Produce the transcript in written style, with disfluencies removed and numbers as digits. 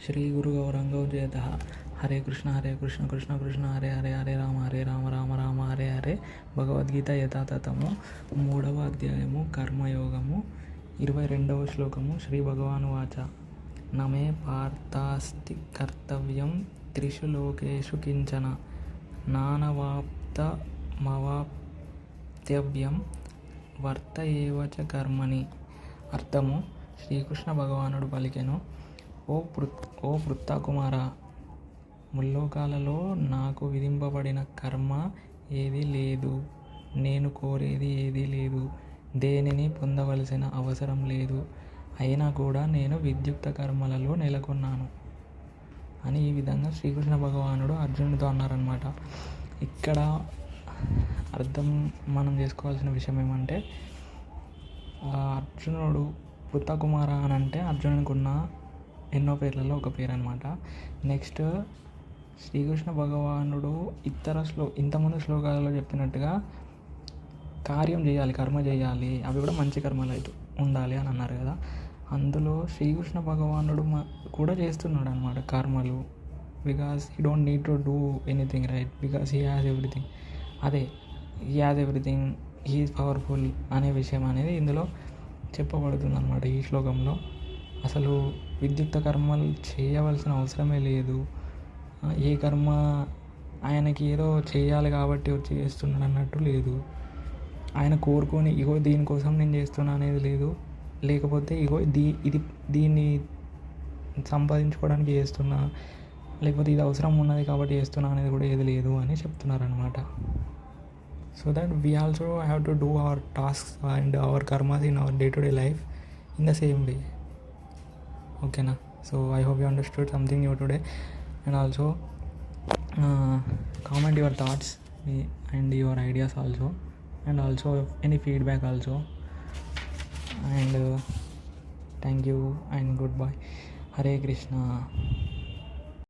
శ్రీ గురు గౌరంగో జయత. హరే కృష్ణ కృష్ణ కృష్ణ హరే హరే, హరే రామ రామ రామ హరే హరే. భగవద్గీత యథాతథము 3వ అధ్యాయము కర్మయోగము 22వ శ్లోకము. శ్రీ భగవాను వాచ నమే పార్థాస్తి కర్తవ్యం త్రిషు లోకేషు కించన నానవాప్తమవాప్తవ్యం వర్త ఏవచ కర్మణి. అర్థము: శ్రీకృష్ణ భగవానుడు పలికెను, ఓ పృథా కుమార, ముల్లోకాలలో నాకు విధింపబడిన కర్మ ఏదీ లేదు, నేను కోరేది ఏదీ లేదు, దేనిని పొందవలసిన అవసరం లేదు, అయినా కూడా నేను విద్యుక్త కర్మలలో నెలకొన్నాను అని ఈ విధంగా శ్రీకృష్ణ భగవానుడు అర్జునుడితో అన్నారనమాట. ఇక్కడ అర్థం మనం చేసుకోవాల్సిన విషయం ఏమంటే, అర్జునుడు పృథా కుమార అని అంటే అర్జునునికి ఉన్న ఎన్నో పేర్లలో ఒక పేరు అనమాట. నెక్స్ట్ శ్రీకృష్ణ భగవానుడు ఇంతకుముందు శ్లోకాలలో చెప్పినట్టుగా కార్యం చేయాలి, కర్మ చేయాలి, అవి కూడా మంచి కర్మలు అయితే ఉండాలి అని అన్నారు కదా. అందులో శ్రీకృష్ణ భగవానుడు కూడా చేస్తున్నాడు అనమాట కర్మలు. Because he don't need to do anything, right? Because he has everything. He has everything, he is powerful అనే విషయం అనేది ఇందులో చెప్పబడుతుంది అనమాట. ఈ శ్లోకంలో అసలు విద్యుక్త కర్మలు చేయవలసిన అవసరమే లేదు. ఏ కర్మ ఆయనకి ఏదో చేయాలి కాబట్టి వచ్చి చేస్తున్నాడు అన్నట్టు లేదు. ఆయన కోరుకొని ఇగో దీనికోసం నేను చేస్తున్నా అనేది లేదు. లేకపోతే ఇగో దీన్ని సంపాదించుకోవడానికి చేస్తున్నా, లేకపోతే ఇది అవసరం ఉన్నది కాబట్టి చేస్తున్నా అనేది కూడా ఏది లేదు అని చెప్తున్నారనమాట. So that we also have to do our tasks and our karmas in our day to day life in the same way. ఓకేనా? So I hope you understood something new today. And also comment your thoughts and your ideas also, and also any feedback also. And thank you and goodbye. Hare Krishna.